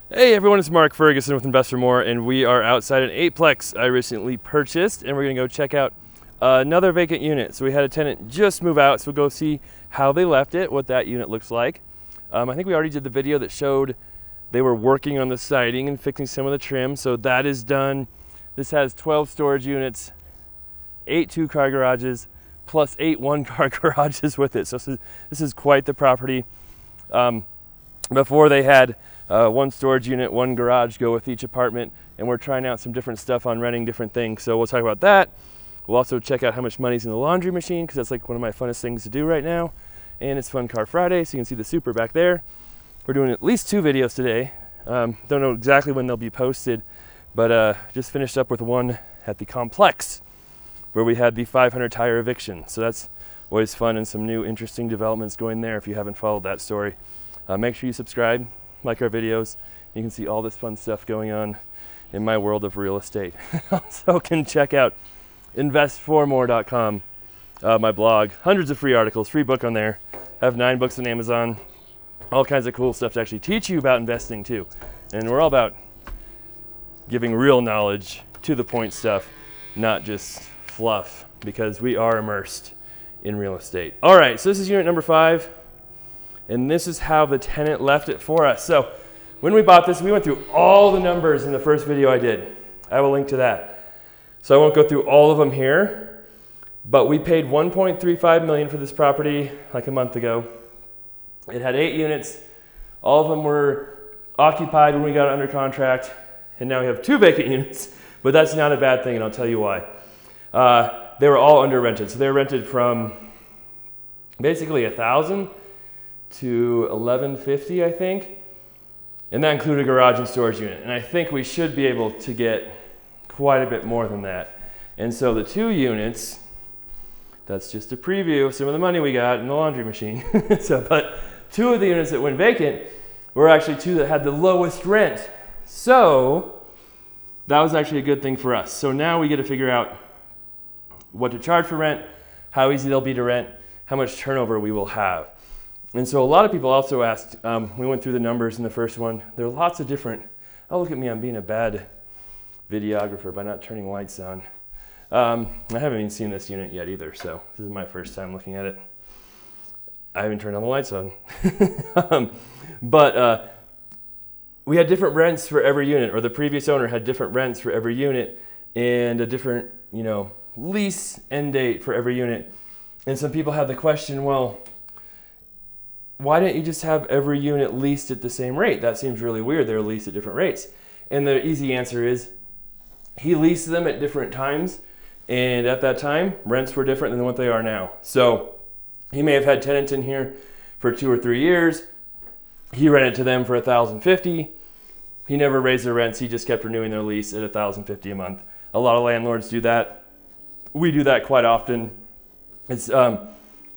Hey everyone, it's Mark Ferguson with Invest for More, and we are outside an 8-plex I recently purchased, and we're gonna go check out another vacant unit. So we had a tenant just move out, so we'll go see how they left it, what that unit looks like. I think we already did the video that showed they were working on the siding and fixing some of the trim, so that is done. This has 12 storage units, 8 2-car garages, plus 8 1-car garages with it. So this is quite the property. Before they had one storage unit, one garage go with each apartment, and we're trying out some different stuff on renting different things. So we'll talk about that. We'll also check out how much money's in the laundry machine, because that's like one of my funnest things to do right now. And it's Fun Car Friday, so you can see the Super back there. We're doing at least 2 videos today. Don't know exactly when they'll be posted, but just finished up with one at the complex where we had the 500 tire eviction. So that's always fun, and some new interesting developments going there if you haven't followed that story. Make sure you subscribe, like our videos. You can see all this fun stuff going on in my world of real estate. Also can check out investformore.com, my blog. Hundreds of free articles, free book on there. I have 9 books on Amazon. All kinds of cool stuff to actually teach you about investing too. And we're all about giving real knowledge, to the point stuff, not just fluff, because we are immersed in real estate. All right, so this is unit number 5. And this is how the tenant left it for us. So when we bought this, we went through all the numbers in the first video I did. I will link to that. So I won't go through all of them here, but we paid $1.35 million for this property like a month ago. It had 8 units. All of them were occupied when we got it under contract, and now we have 2 vacant units, but that's not a bad thing, and I'll tell you why. They were all under rented. So they were rented from basically $1,000 to $1,150, I think, and that included a garage and storage unit. And I think we should be able to get quite a bit more than that. And so the 2 units, that's just a preview of some of the money we got in the laundry machine. But 2 of the units that went vacant were actually 2 that had the lowest rent. So that was actually a good thing for us. So now we get to figure out what to charge for rent, how easy they'll be to rent, how much turnover we will have. And so a lot of people also asked, we went through the numbers in the first one. There are lots of different, oh, look at me, I'm being a bad videographer by not turning lights on. I haven't even seen this unit yet either, so this is my first time looking at it. I haven't turned all the lights on. But we had different rents for every unit, or the previous owner had different rents for every unit, and a different, lease end date for every unit. And some people had the question, well, why didn't you just have every unit leased at the same rate? That seems really weird. They're leased at different rates. And the easy answer is he leased them at different times, and at that time, rents were different than what they are now. So he may have had tenants in here for 2 or 3 years. He rented to them for $1,050. He never raised their rents. He just kept renewing their lease at $1,050 a month. A lot of landlords do that. We do that quite often. It's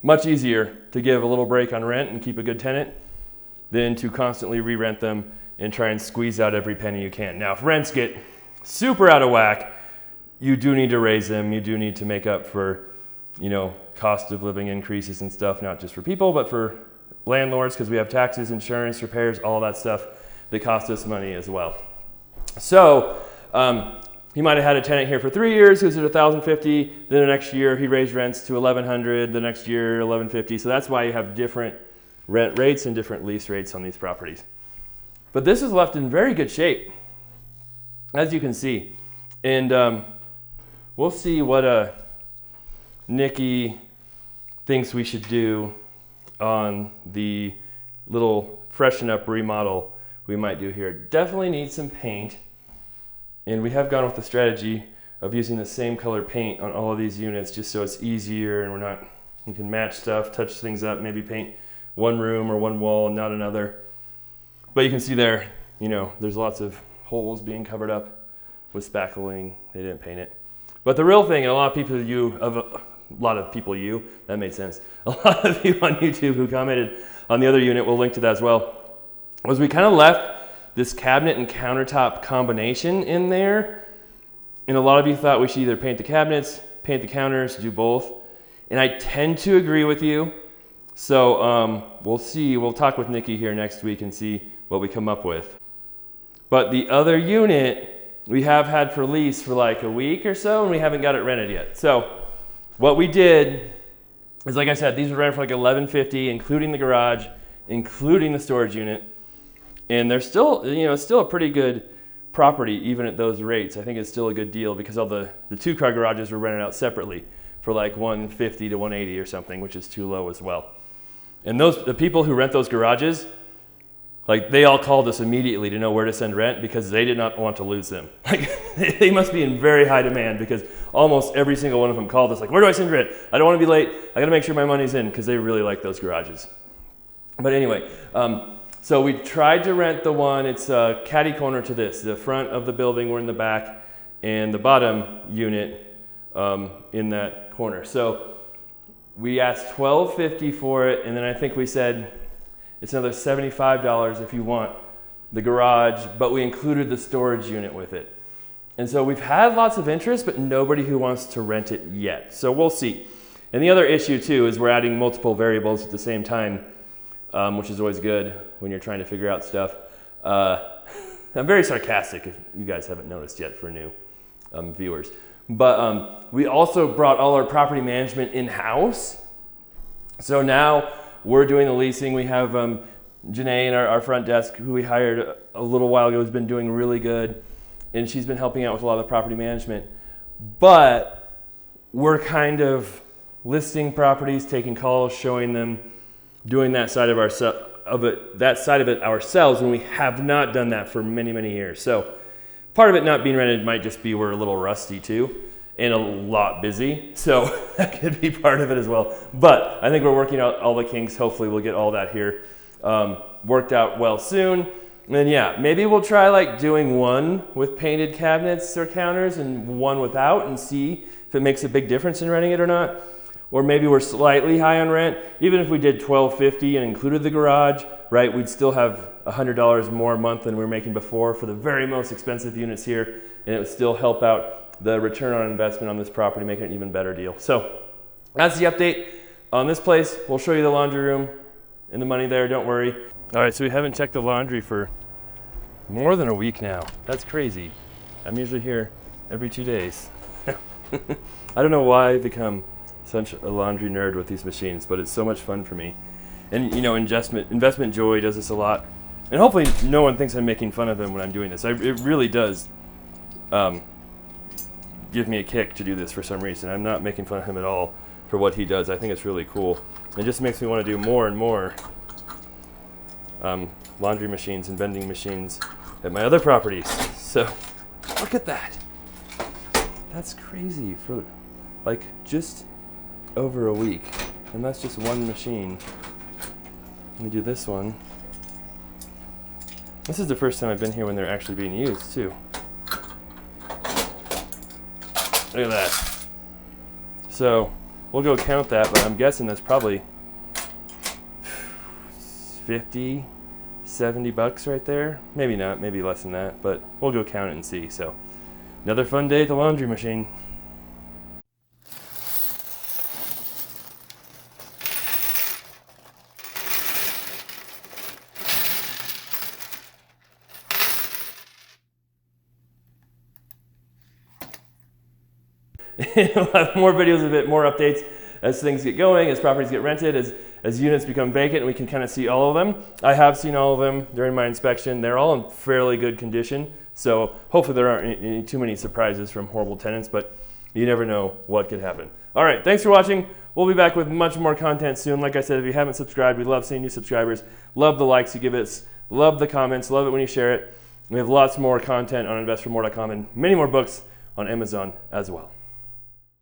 much easier to give a little break on rent and keep a good tenant than to constantly re-rent them and try and squeeze out every penny you can. Now, if rents get super out of whack, you do need to raise them. You do need to make up for, cost of living increases and stuff, not just for people, but for landlords, because we have taxes, insurance, repairs, all that stuff that cost us money as well. So he might have had a tenant here for 3 years who was at $1,050. Then the next year he raised rents to $1,100. The next year $1,150. So that's why you have different rent rates and different lease rates on these properties. But this is left in very good shape, as you can see. And we'll see what Nikki thinks we should do on the little freshen up remodel we might do here. Definitely needs some paint. And we have gone with the strategy of using the same color paint on all of these units, just so it's easier and you can match stuff, touch things up, maybe paint one room or one wall and not another. But you can see there, there's lots of holes being covered up with spackling. They didn't paint it. But the real thing, and a lot of people, that made sense. A lot of you on YouTube who commented on the other unit, we'll link to that as well, was we kind of left this cabinet and countertop combination in there. And a lot of you thought we should either paint the cabinets, paint the counters, do both. And I tend to agree with you. So we'll see. We'll talk with Nikki here next week and see what we come up with. But the other unit we have had for lease for like a week or so, and we haven't got it rented yet. So what we did is, like I said, these were rented for like $11.50, including the garage, including the storage unit. And they're still, still a pretty good property even at those rates. I think it's still a good deal because all the 2-car garages were rented out separately for like $150 to $180 or something, which is too low as well. And the people who rent those garages, like, they all called us immediately to know where to send rent because they did not want to lose them. Like, they must be in very high demand because almost every single one of them called us like, where do I send rent? I don't want to be late. I got to make sure my money's in, because they really like those garages. But anyway, so we tried to rent the one, it's catty corner to this. The front of the building, we're in the back, and the bottom unit in that corner. So we asked $12.50 for it, and then I think we said it's another $75 if you want the garage, but we included the storage unit with it. And so we've had lots of interest, but nobody who wants to rent it yet. So we'll see. And the other issue too is we're adding multiple variables at the same time, which is always good when you're trying to figure out stuff. I'm very sarcastic if you guys haven't noticed yet for new viewers. But we also brought all our property management in-house. So now we're doing the leasing. We have Janae in our front desk, who we hired a little while ago, who's been doing really good. And she's been helping out with a lot of the property management. But we're kind of listing properties, taking calls, showing them, doing that side of it ourselves, when we have not done that for many, many years. So part of it not being rented might just be we're a little rusty too, and a lot busy. So that could be part of it as well. But I think we're working out all the kinks. Hopefully we'll get all that here worked out well soon. And then yeah, maybe we'll try like doing one with painted cabinets or counters and one without, and see if it makes a big difference in renting it or not. Or maybe we're slightly high on rent. Even if we did $12.50 and included the garage, right, we'd still have $100 more a month than we were making before for the very most expensive units here, and it would still help out the return on investment on this property, making it an even better deal. So that's the update on this place. We'll show you the laundry room and the money there, don't worry. All right, so we haven't checked the laundry for more than a week now. That's crazy. I'm usually here every 2 days. I don't know why I've become such a laundry nerd with these machines, but it's so much fun for me. And Investment Joy does this a lot, and hopefully no one thinks I'm making fun of him when I'm doing this. It really does give me a kick to do this for some reason. I'm not making fun of him at all for what he does. I think it's really cool. It just makes me want to do more and more laundry machines and vending machines at my other properties. So look at that. That's crazy for like just over a week, and that's just one machine. Let me do this one. This is the first time I've been here when they're actually being used too. Look at that. So we'll go count that, but I'm guessing that's probably 50, 70 bucks right there. Maybe not, maybe less than that, but we'll go count it and see. So another fun day at the laundry machine. We'll have more videos of it, more updates as things get going, as properties get rented, as units become vacant, and we can kind of see all of them. I have seen all of them during my inspection. They're all in fairly good condition, so hopefully there aren't too many surprises from horrible tenants, but you never know what could happen. All right, thanks for watching. We'll be back with much more content soon. Like I said, if you haven't subscribed, we love seeing new subscribers. Love the likes you give us, love the comments, love it when you share it. We have lots more content on investormore.com and many more books on Amazon as well.